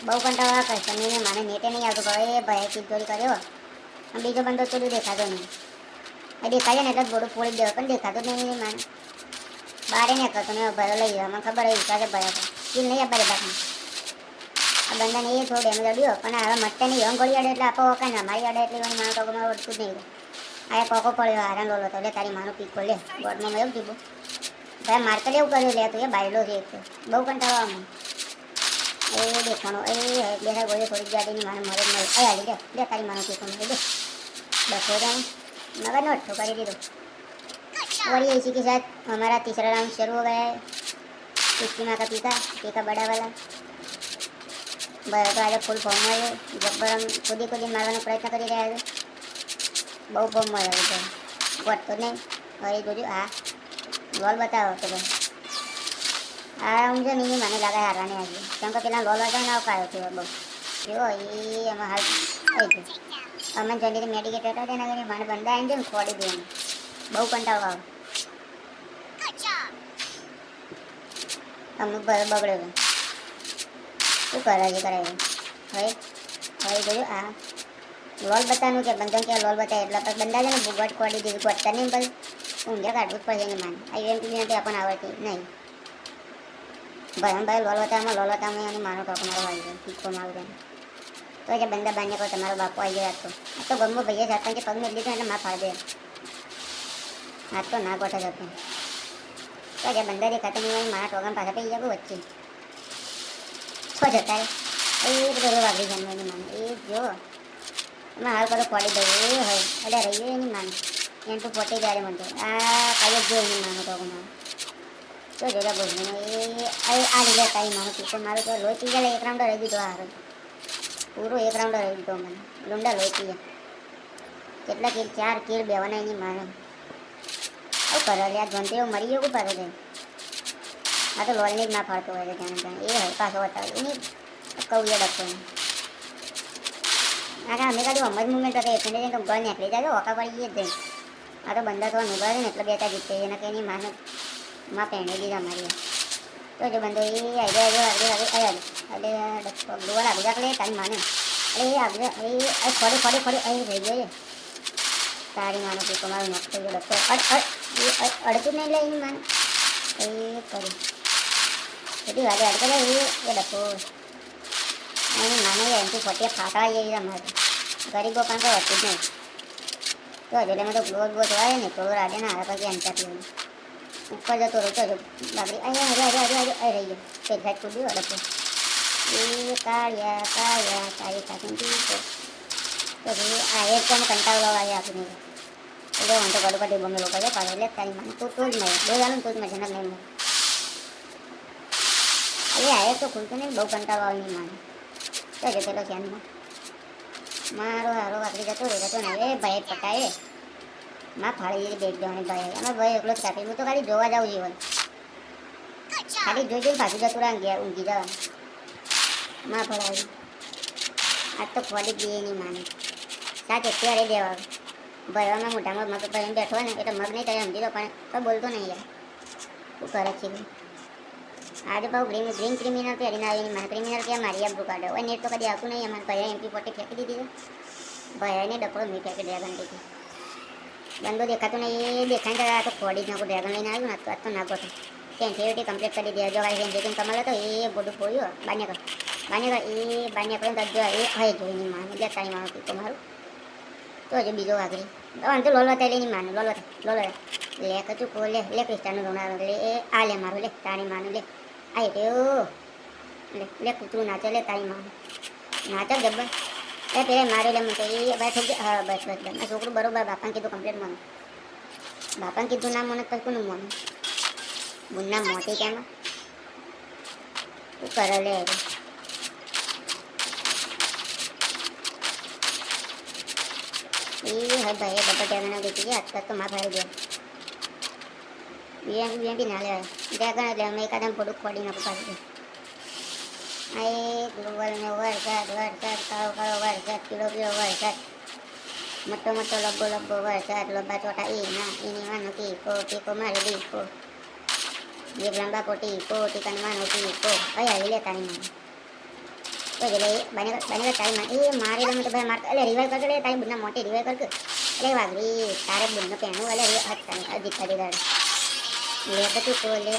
બહુ કંટાળો કસ્ટમરને મને નેટે નહીં આવતું ભાઈ ભાઈ ચીજોરી કર્યો અને બીજો બંદો ચોરી દેખાતો નહીં એ દેખાય ને એટલે બોડું ફોડી દેવો પણ દેખાતો જ નહીં મને બારે નહીં કરતો ને ભયો લઈ ગયો મને ખબર હોય વિશ્વાસ ભયો ચીલ નહીં આપે બાકી આ બંદાને એ થોડું ડેમેજ અડ્યો પણ હવે મટે નહીં એમ ગોળી અડે એટલે આપો કાંઈ ના મારી અડે એટલે માનો તો મારું અડતું જ નહીં આ કોકો પડ્યો હારાન લોલો તો લે તારી માનું પીકો લે બોર્ડમાં મેં એવું કીધું ભાઈ માર્કેટ એવું કર્યું લે તું એ બાયલો છે એક બહુ કંટાળો આમાં એ દેખાણો એ બેસા ગોળી થોડી ગાડીની માને મરે મળે એ હાલી દે તારી માનું પીકો મળે દે બસો રાઉન્ડ मगर नोट तो कर दो और ये इसी के साथ हमारा तीसरा राउंड शुरू हो गया है इसकी माँ का पीका बड़ा वाला बड़ा तो आज फुल फॉर्म में है जब हम खुद ही मारने प्रयत्न कर रहे हैं बहु फॉर्म में है वट तो नहीं और ये जो हाँ लॉल बताओ तो भाई मुझे नहीं माने लगा हारने आज क्योंकि पहला लॉल आता ना का थे बहु जो ये हम हाल અમે જલ્દી મેડિકેટ હતા તેના ઘરે મને બંદા આવીને જેમ છોડી દે બહુ કંટાળો આવે અમુક બગડ્યો શું કરે છે કરાય હવે હવે જોયું આ લોલ બતાનું કે બંધન કે લોલ બતાવે એટલે પછી બંદા છે ને ભૂગટ ખોડી દીધું ગોટતા નહીં બસ ઊંઘે કાઢવું જ પડશે ને માને આ યુએમપી નથી આપણને આવડતી નહીં ભાઈ લોલ બતાવવામાં લોલ બતાવવામાં એનું માનો ટોક મારો આવી જાય પીકો મારું જાય તો જે બંદા બાંધે પર તમારો બાપો આવી ગયો આ તો ગમો ભાઈએ જાતા કે પગને લીધું એટલે માં ફાડે આ તો ના ગોઠે જતો તો જે બંદા દેખાતો નહીં મારા ટોગમ પાછા પડી જાય વચ્ચે છો જતા એ બધું વાગડી જાય એની માને એ જો એમાં હાલ બધો ફોડી દઉં એ હોય એટલે રહી એની માને એને તો ફોટી જાય મને આ કાલે જો એની માનો ટોગમાં તો જોડા બોલને એ આ લીધે તારી માનો પીકો મારું તો લોહી પી જાય એક રાઉન્ડ રહી દીધો હારો પૂરો એક રાઉન્ડ રહી દીધો મને લુંડા લોહી પીએ કેટલા કિલ 4 કિલ બેવાના એની મારે આવું કરે લે આ ઘંટીઓ મરી ગયો કરે છે આ તો લોલને જ ના ફાડતો હોય છે ત્યાં એ હોય પાછો બતાવે એની કૌયા ડકતો આ અમે કાઢું અમર મુવમેન્ટ હતા એટલે તો ગળ નીકળી જાય ઓકા પડી ગઈ જ આ તો બંદા તો નિભાવે ને એટલે બેટા જીતે એના કે એની માને માં પહેણી દીધા અમારી તો જો બંદો એ આગળ ડોળ આગળ લે તારી માને અરે આગળ એ ફોડે રહી ગયો તારી માનો પીકો મારું નોક થઈ ગયો અડતું નહીં લે એની માને એ કરી બધી વાગે અડકે એ ડકો એની માને એમથી ફોટીએ ફાટવા જઈએ અમારે ગરીબો પણ કોઈ હતું જ નહીં તો હજુ એમાં તો ગ્લોઝ બોઝ હોય ને થોડું રાડે ના આવે પછી અંતર પીવું ઉપર જતો રહો તો બાબરી અહીંયા હરે રહી ગયો તે સાઈડ કૂદ્યું અડકો એ કાળિયા તારી કાઢીને પીતો પછી આ એક તો કંટાળો લાગે આપીને એટલે હું તો ગડું કાઢી બમે લોકો છે પાડે એટલે તારી માને તું જ મળે દો જાણું તું જ મળે જનક નહીં મળે એટલે આ એક તો ખુલતું નહીં બહુ કંટાળો આવે નહીં માને તો જો પેલો ધ્યાનમાં મારો હારો વાપરી જતો રહેતો ને એ ભાઈ પટાય માં ફાળી દીધી બેટ જવાની ભાઈ અમે ભાઈ એકલો જ કાપી હું તો ખાલી જોવા જાઉં જીવન ખાલી જોઈ જોઈને પાછું જતું રહ્યા ગયા ઊંઘી જવાનું માં ફળાવી આજ તો ખોલી જ દઈએ નહીં માને સાચે ત્યારે દેવા ભાઈ અમે મોઢામાં મગ ભરીને બેઠો ને એટલે મગ નહીં કરે સમજી લો પણ તો બોલતો નહીં યાર શું કરે છે આજે બહુ ગ્રીન ક્રિમિનલ પહેરીને આવીને મને ક્રિમિનલ કે મારી આબરૂ કાઢો હોય નેટ તો કદી આવતું નહીં અમારે ભાઈ એમપી પોતે ફેંકી દીધી ભાઈને ડપડો મેં ફેંકી ડ્રેગન દીધી બંદો દેખાતું નહીં એ દેખાઈને આ તો ખોડી જ નાખું ડ્રેગન લઈને આવ્યું ને તો ના ગોઠો સેન્સિટિવિટી કમ્પ્લીટ કરી દે જો વાળી સેન્સિટિવ કમાલ હતો એ બધું ફોડ્યું બાન્ય એ બાન્ય આપણે જો એ હોય જોઈને માને એટલે તારી માનો પીકો મારું તો હજુ બીજો વાગડી તો લોલ વતાવી લઈને માનું લોલ લે કચું કો લે ક્રિસ્ટાનું રોનારો લે એ આ લે મારું લે તારી માનું લે આ એટ્યો લે કૂતરું નાચે લે તારી માનું નાચો જબ્બર એ પેલા મારી લે મને એ ભાઈ થઈ ગયા હા બસ આ છોકરું બરોબર બાપાને કીધું કમ્પ્લીટ મને બાપાને કીધું ના મને પછી કોનું મને બુનના મોતી કેમાં શું કરે લે એ હવે ભાઈ ડબલ ડ્રેગન દેખી ગયા અત્યારે તો માં ભાઈ ગયા બીએમપી ના લેવાય ડ્રેગન એટલે અમે એકાદમ થોડુંક ખોડી નાખું પાછું આ એ ગ્લોબલ ને વરસાદ કાળો વરસાદ પીળો વરસાદ મોટો લબ્બો વરસાદ લોબા ચોટા એ ના એની વાનો પીકો મારે દીકો એક લંબા પોટી ટીકન વાનો પીકો કઈ આવી લે તારી માને તો એટલે બને તારી એ મારી દમ તો ભાઈ મારતા એટલે રિવાઇવ કરતો લે તારી બુના મોટી રિવાઇવ કરકે એટલે વાગરી તારે બુનનો પેણું એટલે જીતતા દીધા લે તો તું તો લે